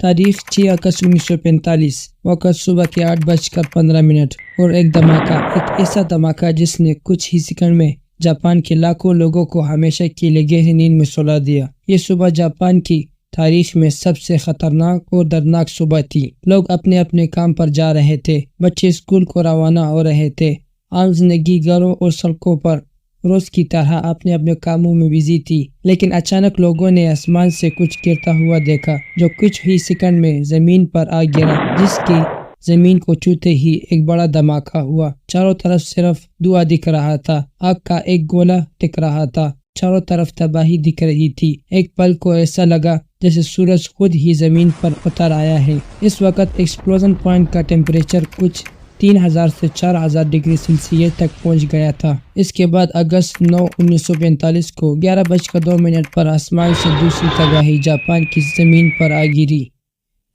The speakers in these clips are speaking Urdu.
تاریخ 6 اگست 1945، وقت صبح کے 8:15 اور ایک دھماکہ، ایک ایسا دھماکہ جس نے کچھ ہی سیکنڈ میں جاپان کے لاکھوں لوگوں کو ہمیشہ کے لیے گہری نیند میں سلا دیا۔ یہ صبح جاپان کی تاریخ میں سب سے خطرناک اور دردناک صبح تھی۔ لوگ اپنے اپنے کام پر جا رہے تھے، بچے اسکول کو روانہ ہو رہے تھے، عام زندگی گھروں اور سڑکوں پر روز کی طرح اپنے اپنے کاموں میں بزی تھی۔ لیکن اچانک لوگوں نے آسمان سے کچھ گرتا ہوا دیکھا جو کچھ ہی سیکنڈ میں زمین پر آ گرا، جس کی زمین کو چھوتے ہی ایک بڑا دھماکہ ہوا۔ چاروں طرف صرف دھواں دکھ رہا تھا، آگ کا ایک گولا دکھ رہا تھا، چاروں طرف تباہی دکھ رہی تھی۔ ایک پل کو ایسا لگا جیسے سورج خود ہی زمین پر اتر آیا ہے۔ اس وقت ایکسپلوژن پوائنٹ کا ٹیمپریچر کچھ 3000 سے 4000 ڈگری سیلسیس تک پہنچ گیا تھا۔ اس کے بعد اگست 9، 1945 کو 11:02 پر آسمان سے دوسری تباہی جاپان کی زمین پر آ گری،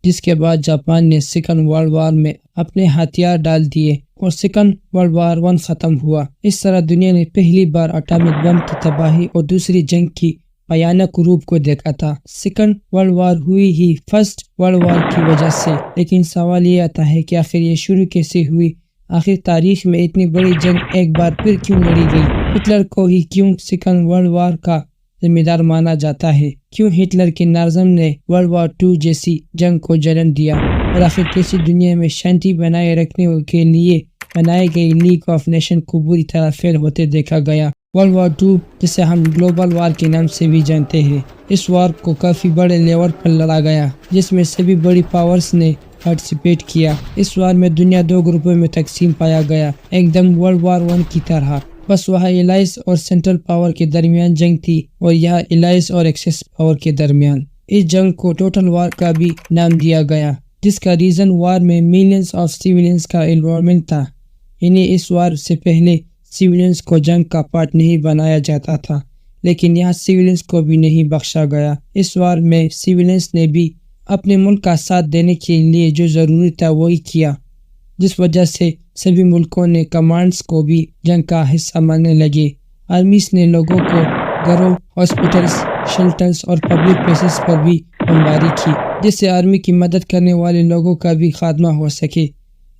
جس کے بعد جاپان نے سیکنڈ ورلڈ وار میں اپنے ہتھیار ڈال دیے اور سیکنڈ ورلڈ وار 1 ختم ہوا۔ اس طرح دنیا نے پہلی بار ایٹمک بم کی تباہی اور دوسری جنگ کی بھیانک روپ کو دیکھا تھا۔ سیکنڈ ورلڈ وار ہوئی ہی فرسٹ ورلڈ وار کی وجہ سے، لیکن سوال یہ آتا ہے کہ آخر یہ شروع کیسے ہوئی؟ آخر تاریخ میں اتنی بڑی جنگ ایک بار پھر کیوں لڑی گئی؟ ہٹلر کو ہی کیوں سیکنڈ ورلڈ وار کا ذمہ دار مانا جاتا ہے؟ کیوں ہٹلر کے نظام نے ورلڈ وار 2 جیسی جنگ کو جنم دیا؟ اور آخر کیسے دنیا میں شانتی بنائے رکھنے کے لیے بنائے گئے لیگ آف نیشن کو بری طرح فیل ہوتے دیکھا گیا؟ ورلڈ وار 2، جسے ہم گلوبل وار کے نام سے بھی جانتے ہیں، اس وار کو کافی بڑے لیول پر لڑا گیا، جس میں سبھی بڑی پاورز نے پارٹیسپیٹ کیا۔ اس وار میں دنیا 2 گروپوں میں تقسیم پایا گیا، ایک دم ورلڈ وار 1 کی طرح۔ بس وہاں الائز اور سینٹرل پاور کے درمیان جنگ تھی، اور یہاں الائز اور ایکسس پاور کے درمیان۔ اس جنگ کو ٹوٹل وار کا بھی نام دیا گیا، جس کا ریزن وار میں ملینز آف سیویلینز کا انوالومنٹ تھا۔ یعنی اس وار سے پہلے سیویلینز کو جنگ کا پارٹ نہیں بنایا جاتا تھا، لیکن یہاں سیویلینز کو بھی نہیں بخشا گیا۔ اس وار میں سیویلینز نے بھی اپنے ملک کا ساتھ دینے کے لیے جو ضروری تھا وہی کیا، جس وجہ سے سبھی ملکوں نے کمانڈز کو بھی جنگ کا حصہ ماننے لگے۔ آرمیز نے لوگوں کو گھروں، ہاسپٹلز، شیلٹرز اور پبلک پلیسز پر بھی بمباری کی، جس سے آرمی کی مدد کرنے والے لوگوں کا بھی خاتمہ ہو سکے۔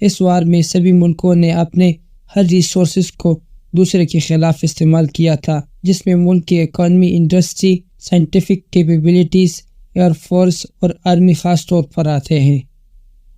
اس وار میں سبھی ملکوں نے اپنے ہر ریسورسز کو دوسرے کے خلاف استعمال کیا تھا، جس میں ملک کی economy, industry, scientific capabilities, air force اور آرمی خاص طور پر آتے ہیں۔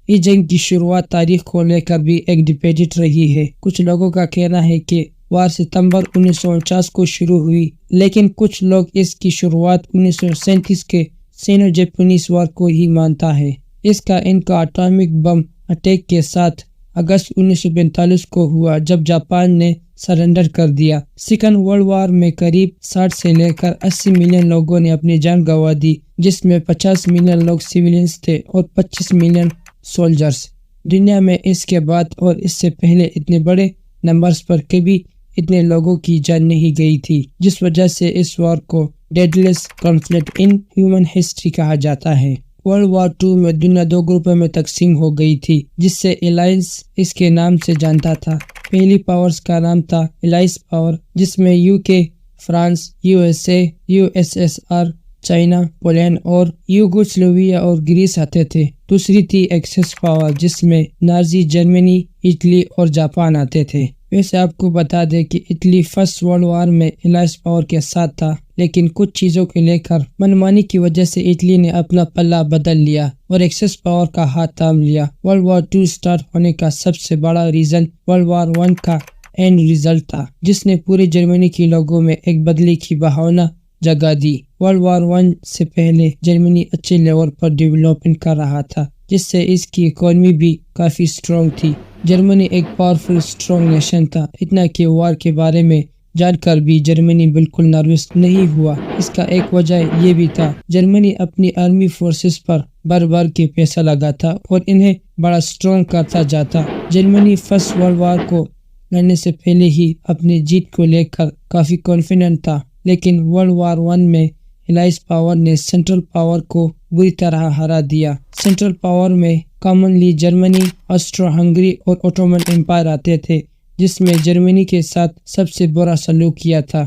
اس جنگ کی شروعات تاریخ کو لے کر بھی ایک ڈبیٹ رہی ہے۔ کچھ لوگوں کا کہنا ہے کہ وار ستمبر 1949 کو شروع ہوئی، لیکن کچھ لوگ اس کی شروعات 1937 کے سینو جاپانیز وار کو ہی مانتا ہے۔ اس کا انکا اٹامک بم اٹیک کے ساتھ اگست 1945 کو ہوا، جب جاپان نے سرنڈر کر دیا۔ سیکنڈ ورلڈ وار میں قریب 60 سے لے کر 80 ملین لوگوں نے اپنی جان گنوا دی، جس میں 50 ملین لوگ سیویلینز تھے اور 25 ملین سولجرز۔ دنیا میں اس کے بعد اور اس سے پہلے اتنے بڑے نمبرز پر کبھی اتنے لوگوں کی جان نہیں گئی تھی، جس وجہ سے اس وار کو ڈیڈلیسٹ کانفلکٹ ان ہیومن ہسٹری کہا جاتا ہے۔ ورلڈ وار 2 میں دنیا 2 گروپوں میں تقسیم ہو گئی تھی، جس سے الائنس اس کے نام سے جانتا تھا۔ پہلی پاورز کا نام تھا الائز پاور، جس میں UK، France, USA، USSR، China, Poland اور یوگوسلاویا اور گریس آتے تھے۔ دوسری تھی ایکسس پاور، جس میں نازی جرمنی، اٹلی اور جاپان آتے تھے۔ ویسے آپ کو بتا دیں کہ اٹلی فرسٹ ورلڈ وار میں الائز پاور کے ساتھ تھا، لیکن کچھ چیزوں کو لے کر منمانی کی وجہ سے اٹلی نے اپنا پلہ بدل لیا اور ایکسس پاور کا ہاتھ تھام لیا۔ ورلڈ وار 2 سٹارٹ ہونے کا سب سے بڑا ریزن ورلڈ وار 1 کا اینڈ ریزلٹ تھا، جس نے پورے جرمنی کے لوگوں میں ایک بدلے کی بھاونا جگہ دی۔ ورلڈ وار 1 سے پہلے جرمنی اچھے لیول پر ڈیولپمنٹ کر رہا تھا، جس سے اس کی اکانومی بھی کافی سٹرونگ تھی۔ جرمنی ایک پاورفل سٹرونگ نیشن تھا، اتنا کہ وار کے بارے میں جان کر بھی جرمنی بالکل نروس نہیں ہوا۔ اس کا ایک وجہ یہ بھی تھا، جرمنی اپنی آرمی فورسز پر بار کے پیسہ لگاتا اور انہیں بڑا سٹرونگ کرتا جاتا۔ جرمنی فرسٹ ورلڈ وار کو لڑنے سے پہلے ہی اپنی جیت کو لے کر کافی کانفیڈنٹ تھا، لیکن ورلڈ وار 1 میں الائز پاور نے سینٹرل پاور کو بری طرح ہرا دیا۔ سینٹرل پاور میں کامنلی جرمنی، آسٹرو ہنگری اور اوٹومن امپائر آتے تھے، جس میں جرمنی کے ساتھ سب سے برا سلوک کیا تھا۔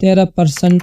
13%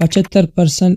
75%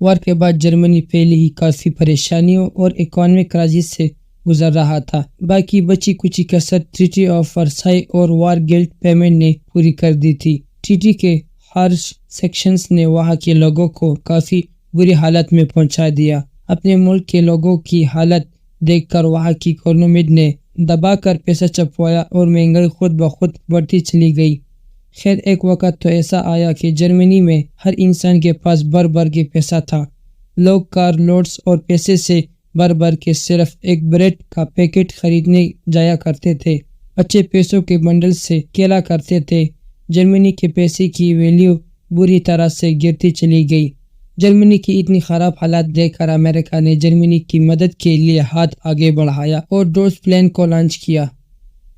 وار کے بعد جرمنی پہلے ہی کافی پریشانیوں اور اکانومک کرائسس سے گزر رہا تھا۔ باقی بچی کچی کسر ٹریٹی آف ورسائی اور وار گلٹ پیمنٹ نے پوری کر دی تھی۔ ٹریٹی کے ہارش سیکشنز نے وہاں کے لوگوں کو کافی بری حالت میں پہنچا دیا۔ اپنے ملک کے لوگوں کی حالت دیکھ کر وہاں کی گورنمنٹ نے دبا کر پیسہ چھپوایا اور مہنگائی خود بخود بڑھتی چلی گئی۔ خیر ایک وقت تو ایسا آیا کہ جرمنی میں ہر انسان کے پاس بھر بھر کے پیسہ تھا۔ لوگ کار لوڈز اور پیسے سے بھر بھر کے صرف ایک بریڈ کا پیکٹ خریدنے جایا کرتے تھے۔ بچے پیسوں کے بنڈل سے کھیلا کرتے تھے۔ جرمنی کے پیسے کی ویلیو بری طرح سے گرتی چلی گئی۔ جرمنی کی اتنی خراب حالات دیکھ کر امریکہ نے جرمنی کی مدد کے لیے ہاتھ آگے بڑھایا اور ڈوز پلان کو لانچ کیا،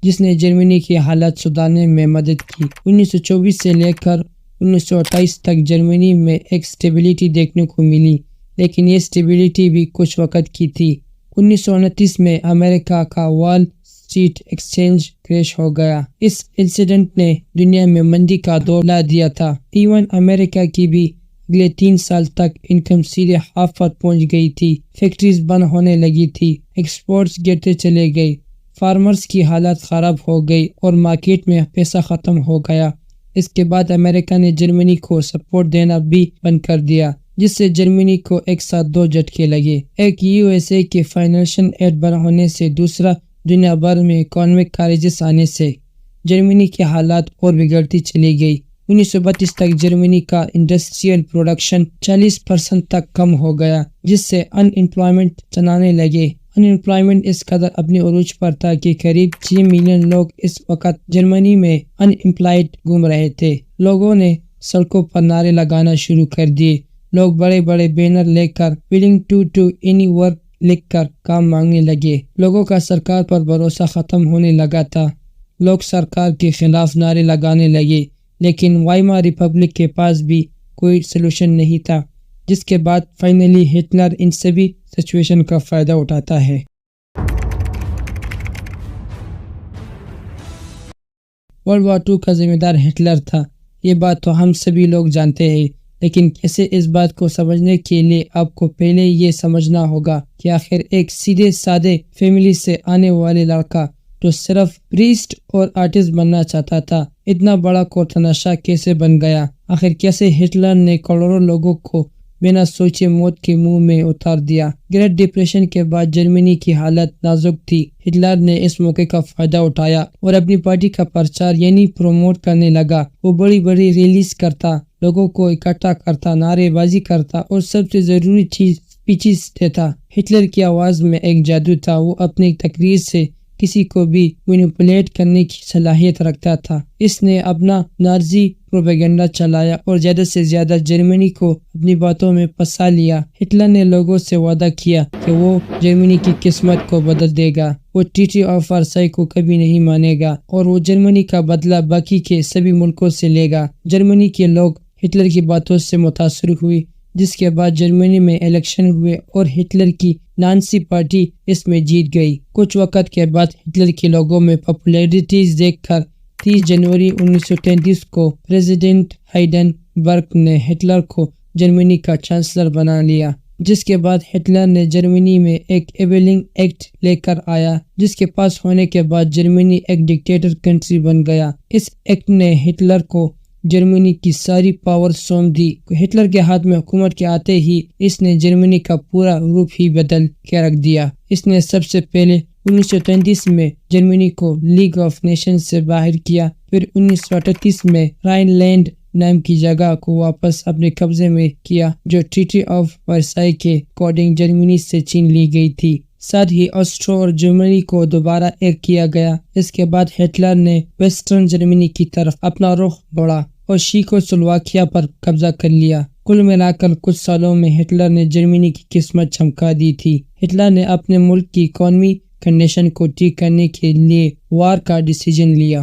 جس نے جرمنی کی حالات سدھارنے میں مدد کی۔ 1924 سے لے کر 1928 تک جرمنی میں ایک سٹیبلٹی دیکھنے کو ملی، لیکن یہ سٹیبلٹی بھی کچھ وقت کی تھی۔ 1929 میں امریکہ کا وال اسٹریٹ ایکسچینج کریش ہو گیا۔ اس انسیڈنٹ نے دنیا میں مندی کا دور لا دیا تھا۔ ایون امریکہ کی بھی اگلے 3 سال تک انکم سیدھے ہاف پر پہنچ گئی تھی۔ فیکٹریز بند ہونے لگی تھی، ایکسپورٹس گرتے چلے گئے، فارمرز کی حالت خراب ہو گئی اور مارکیٹ میں پیسہ ختم ہو گیا۔ اس کے بعد امریکہ نے جرمنی کو سپورٹ دینا بھی بند کر دیا، جس سے جرمنی کو ایک ساتھ 2 جھٹکے لگے۔ ایک یو ایس اے کے فائنینشل ایڈ بند ہونے سے، دوسرا دنیا بھر میں اکانومک کرائسس آنے سے جرمنی کی حالات اور بگڑتی چلی گئی۔ 1932 تک جرمنی کا انڈسٹریل پروڈکشن 40% تک کم ہو گیا، جس سے ان امپلائمنٹ چلانے لگے۔ ان امپلائمنٹ اس قدر اپنے عروج پر تھا کہ قریب 6 ملین لوگ اس وقت جرمنی میں ان امپلائڈ گھوم رہے تھے۔ لوگوں نے سڑکوں پر نعرے لگانا شروع کر دیے۔ لوگ بڑے بڑے بینر لے کر willing to do any work لکھ کر کام مانگنے لگے۔ لوگوں کا سرکار پر بھروسہ ختم ہونے لگا تھا۔ لوگ سرکار کے خلاف نعرے لگانے لگے، لیکن وائمار ریپبلک کے پاس بھی کوئی سلوشن نہیں تھا، جس کے بعد فائنلی ہٹلر ان سبھی سچویشن کا فائدہ اٹھاتا ہے۔ ورلڈ وار 2 کا ذمہ دار ہٹلر تھا، یہ بات تو ہم سبھی لوگ جانتے ہیں، لیکن کیسے اس بات کو سمجھنے کے لیے آپ کو پہلے یہ سمجھنا ہوگا کہ آخر ایک سیدھے سادے فیملی سے آنے والے لڑکا تو صرف پریسٹ اور آرٹسٹ بننا چاہتا تھا، اتنا بڑا کوتناشا کیسے بن گیا؟ آخر کیسے ہٹلر نے کروڑوں لوگوں کو بنا سوچے موت کے منہ میں اتار دیا؟ گریٹ ڈپریشن کے بعد جرمنی کی حالت نازک تھی۔ ہٹلر نے اس موقع کا فائدہ اٹھایا اور اپنی پارٹی کا پرچار یعنی پروموٹ کرنے لگا۔ وہ بڑی بڑی ریلیز کرتا، لوگوں کو اکٹھا کرتا، نعرے بازی کرتا اور سب سے ضروری چیز اسپیچز دیتا۔ ہٹلر کی آواز میں ایک جادو تھا، وہ اپنی تقریر سے کسی کو بھی مینیپولیٹ کرنے کی صلاحیت رکھتا تھا۔ اس نے اپنا نازی پروپیگنڈا چلایا اور زیادہ سے زیادہ جرمنی کو اپنی باتوں میں پھنسا لیا۔ ہٹلر نے لوگوں سے وعدہ کیا کہ وہ جرمنی کی قسمت کو بدل دے گا، وہ ٹریٹی آف ورسائی کو کبھی نہیں مانے گا اور وہ جرمنی کا بدلہ باقی کے سبھی ملکوں سے لے گا۔ جرمنی کے لوگ ہٹلر کی باتوں سے متاثر ہوئے، جس کے بعد جرمنی میں الیکشن ہوئے اور ہٹلر کی نازی پارٹی اس میں جیت گئی۔ کچھ وقت کے بعد ہٹلر کے لوگوں میں پاپولیرٹیز دیکھ کر 30 جنوری 1933 کو پریزیڈنٹ ہائنڈنبرگ نے ہٹلر کو جرمنی کا چانسلر بنا لیا، جس کے بعد ہٹلر نے جرمنی میں ایک ایبلنگ ایکٹ لے کر آیا، جس کے پاس ہونے کے بعد جرمنی ایک ڈکٹیٹر کنٹری بن گیا۔ اس ایکٹ نے ہٹلر کو جرمنی کی ساری پاور سونپ دی۔ ہٹلر کے ہاتھ میں حکومت کے آتے ہی اس نے جرمنی کا پورا روپ ہی بدل کے رکھ دیا۔ اس نے سب سے پہلے 1933 میں جرمنی کو لیگ آف نیشنز سے باہر کیا، پھر 1938 میں رائن لینڈ نام کی جگہ کو واپس اپنے قبضے میں کیا، جو ٹریٹی آف ورسائی کے اکارڈنگ جرمنی سے چھین لی گئی تھی۔ ساتھ ہی آسٹرو اور جرمنی کو دوبارہ ایک کیا گیا۔ اس کے بعد ہٹلر نے ویسٹرن جرمنی کی طرف اپنا رخ بڑھا اور چیکو سلواکیہ پر قبضہ کر لیا۔ کل ملا کر کچھ سالوں میں ہٹلر نے جرمنی کی قسمت چمکا دی تھی۔ ہٹلر نے اپنے ملک کی اکانومی کنڈیشن کو ٹھیک کرنے کے لیے وار کا ڈیسیجن لیا۔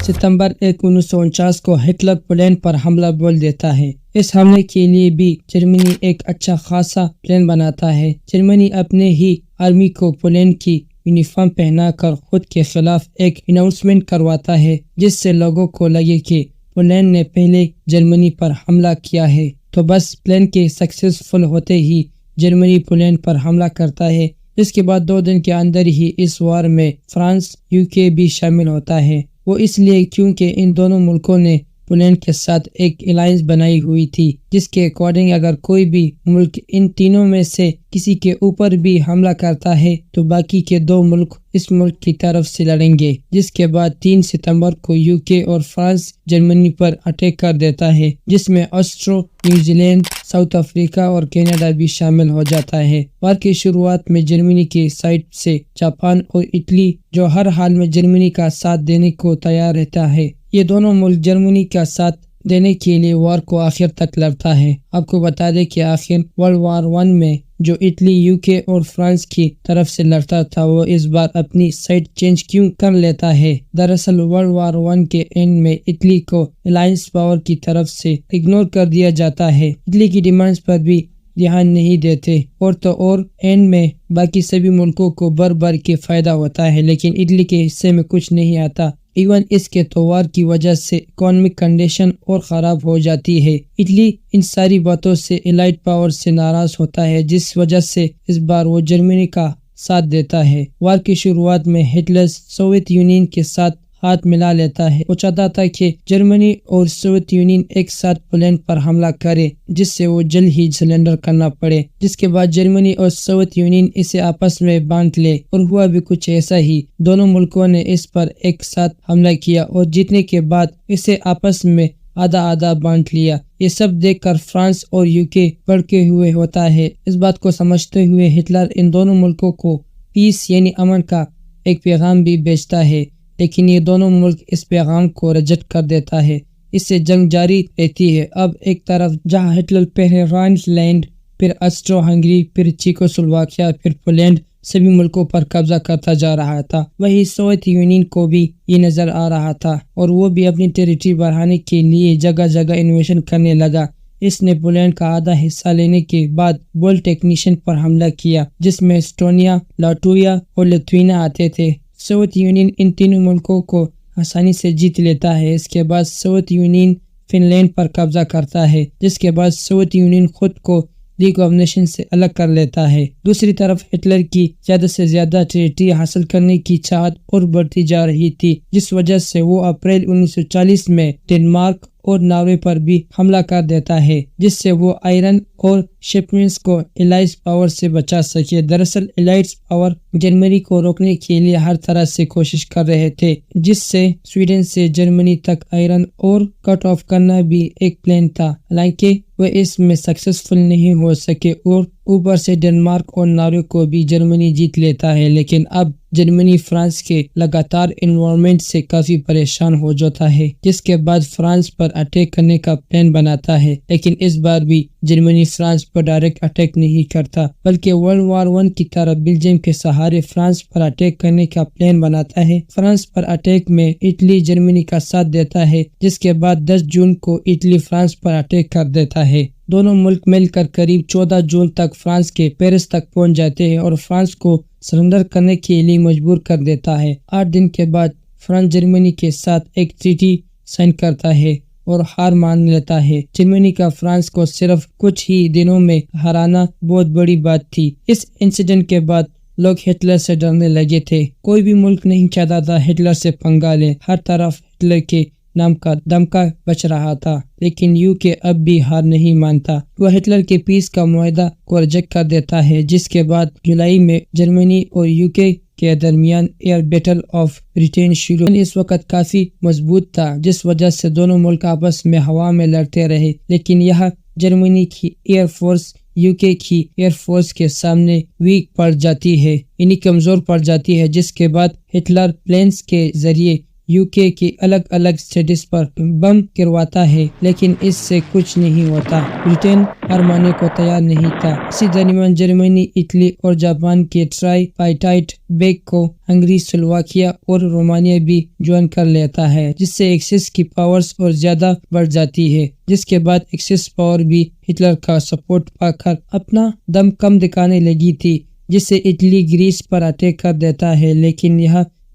ستمبر 1949 کو ہٹلر پولینڈ پر حملہ بول دیتا ہے۔ اس حملے کے لیے بھی جرمنی ایک اچھا خاصا پلان بناتا ہے۔ جرمنی اپنے ہی آرمی کو پولینڈ کی یونیفارم پہنا کر خود کے خلاف ایک اناؤنسمنٹ کرواتا ہے، جس سے لوگوں کو لگے کہ پولینڈ نے پہلے جرمنی پر حملہ کیا ہے، تو بس پلان کے سکسیسفل ہوتے ہی جرمنی پولینڈ پر حملہ کرتا ہے۔ اس کے بعد 2 دن کے اندر ہی اس وار میں فرانس UK بھی شامل ہوتا ہے۔ وہ اس لیے کیونکہ ان دونوں ملکوں نے پولینڈ کے ساتھ ایک الائنس بنائی ہوئی تھی، جس کے اکارڈنگ اگر کوئی بھی ملک ان تینوں میں سے کسی کے اوپر بھی حملہ کرتا ہے تو باقی کے 2 ملک اس ملک کی طرف سے لڑیں گے، جس کے بعد 3 ستمبر کو UK اور فرانس جرمنی پر اٹیک کر دیتا ہے، جس میں astro, New Zealand, South Africa اور کینیڈا بھی شامل ہو جاتا ہے۔ وار کی شروعات میں جرمنی کی سائڈ سے جاپان اور اٹلی، جو ہر حال میں جرمنی کا ساتھ دینے کو تیار رہتا ہے، یہ دونوں ملک جرمنی کا ساتھ دینے کے لیے وار کو آخر تک لڑتا ہے۔ آپ کو بتا دیں کہ آخر ورلڈ وار 1 میں جو اٹلی، UK اور فرانس کی طرف سے لڑتا تھا، وہ اس بار اپنی سائڈ چینج کیوں کر لیتا ہے؟ دراصل ورلڈ وار 1 کے اینڈ میں اٹلی کو الائنس پاور کی طرف سے اگنور کر دیا جاتا ہے، اٹلی کی ڈیمانڈز پر بھی دھیان نہیں دیتے، اور تو اور اینڈ میں باقی سبھی ملکوں کو بر کے فائدہ ہوتا ہے، لیکن اٹلی کے حصے میں کچھ نہیں آتا۔ ایون اس کے توار کی وجہ سے اکانومک کنڈیشن اور خراب ہو جاتی ہے۔ اٹلی ان ساری باتوں سے الائڈ پاور سے ناراض ہوتا ہے، جس وجہ سے اس بار وہ جرمنی کا ساتھ دیتا ہے۔ وار کی شروعات میں ہٹلر سوویت یونین کے ساتھ ہاتھ ملا لیتا ہے۔ وہ چاہتا تھا کہ جرمنی اور سوویت یونین ایک ساتھ پولینڈ پر حملہ کرے، جس سے وہ جلد ہی سرنڈر کرنا پڑے، جس کے بعد جرمنی اور سوویت یونین اسے آپس میں بانٹ لے، اور ہوا بھی کچھ ایسا ہی۔ دونوں ملکوں نے اس پر ایک ساتھ حملہ کیا اور جیتنے کے بعد اسے آپس میں آدھا بانٹ لیا۔ یہ سب دیکھ کر فرانس اور UK بڑکے ہوئے ہوتا ہے۔ اس بات کو سمجھتے ہوئے ہٹلر ان دونوں ملکوں کو پیس یعنی امن کا ایک پیغام بھی بھیجتا ہے، لیکن یہ دونوں ملک اس پیغام کو ریجیکٹ کر دیتا ہے۔ اس سے جنگ جاری رہتی ہے۔ اب ایک طرف جہاں ہٹلر پہلے رائن لینڈ، پھر آسٹرو ہنگری، پھر چیکوسلواکیا، پھر پولینڈ سبھی ملکوں پر قبضہ کرتا جا رہا تھا، وہی سوویت یونین کو بھی یہ نظر آ رہا تھا، اور وہ بھی اپنی ٹیریٹری بڑھانے کے لیے جگہ انویشن کرنے لگا۔ اس نے پولینڈ کا آدھا حصہ لینے کے بعد بول ٹیکنیشین پر حملہ کیا، جس میں اسٹونیا، لاٹویا اور لیتھوینیا آتے تھے۔ سوویت یونین ان تینوں ملکوں کو آسانی سے جیت لیتا ہے۔ اس کے بعد سوویت یونین فن لینڈ پر قبضہ کرتا ہے، جس کے بعد سوویت یونین خود کو لیگ آف نیشن سے الگ کر لیتا ہے۔ دوسری طرف ہٹلر کی زیادہ سے زیادہ ٹیریٹری حاصل کرنے کی چاہت اور بڑھتی جا رہی تھی، جس وجہ سے وہ اپریل 1940 میں ڈنمارک اور ناروے پر بھی حملہ کر دیتا ہے، جس سے وہ آئرن اور شپمنٹس کو الائز پاور سے بچا سکے۔ دراصل الائز پاور جرمنی کو روکنے کے لیے ہر طرح سے کوشش کر رہے تھے، جس سے سویڈن سے جرمنی تک آئرن اور کٹ آف کرنا بھی ایک پلان تھا، حالانکہ وہ اس میں سکسیسفل نہیں ہو سکے، اور اوپر سے ڈنمارک اور ناروے کو بھی جرمنی جیت لیتا ہے۔ لیکن اب جرمنی فرانس کے لگاتار انوالومنٹ سے کافی پریشان ہو جاتا ہے، جس کے بعد فرانس پر اٹیک کرنے کا پلان بناتا ہے، لیکن اس بار بھی جرمنی فرانس پر ڈائریکٹ اٹیک نہیں کرتا، بلکہ ورلڈ وار 1 کی طرح بیلجیم کے سہارے فرانس پر اٹیک کرنے کا پلان بناتا ہے۔ فرانس پر اٹیک میں اٹلی جرمنی کا ساتھ دیتا ہے، جس کے بعد 10 جون کو اٹلی فرانس پر اٹیک کر دیتا ہے۔ دونوں ملک مل کر قریب 14 جون تک فرانس کے پیرس تک پہنچ جاتے ہیں اور فرانس کو سرنڈر کرنے کے لیے مجبور کر دیتا ہے۔ 8 دن کے بعد فرانس جرمنی کے ساتھ ایک ٹریٹی سائن کرتا ہے اور ہار مان لیتا ہے۔ جرمنی کا فرانس کو صرف کچھ ہی دنوں میں ہرانا بہت بڑی بات تھی۔ اس انسیڈنٹ کے بعد لوگ ہٹلر سے ڈرنے لگے تھے۔ کوئی بھی ملک نہیں چاہتا تھا ہٹلر سے پنگا لے، ہر طرف ہٹلر کے نام کا دمکا بچ رہا تھا، لیکن UK اب بھی ہار نہیں مانتا۔ وہ ہٹلر کے پیس کا معاہدہ کو ریجیکٹ کر دیتا ہے، جس کے بعد جولائی میں جرمنی اور UK کے درمیان ایئر بیٹل آف بریٹین شروع۔ اس وقت کافی مضبوط تھا، جس وجہ سے دونوں ملک آپس میں ہوا میں لڑتے رہے، لیکن یہاں جرمنی کی ایئر فورس UK کی ایئر فورس کے سامنے ویک پڑ جاتی ہے، یعنی کمزور پڑ جاتی ہے، جس کے بعد ہٹلر پلینس کے ذریعے UK کی الگ الگ سٹیز پر بم گرواتا ہے، لیکن اس سے کچھ نہیں ہوتا۔ بریٹین ہار ماننے کو تیار نہیں تھا۔ اسی درمیان جرمنی، اٹلی اور جاپان کے ٹرائی پائٹائٹ بیگ کو ہنگری، سلوواکیا اور رومانیہ بھی جوائن کر لیتا ہے، جس سے ایکسس کی پاورز اور زیادہ بڑھ جاتی ہے، جس کے بعد ایکسس پاور بھی ہٹلر کا سپورٹ پا کر اپنا دم کم دکھانے لگی تھی، جس سے اٹلی گریس پر اٹیک کر دیتا ہے، لیکن یہاں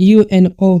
UNO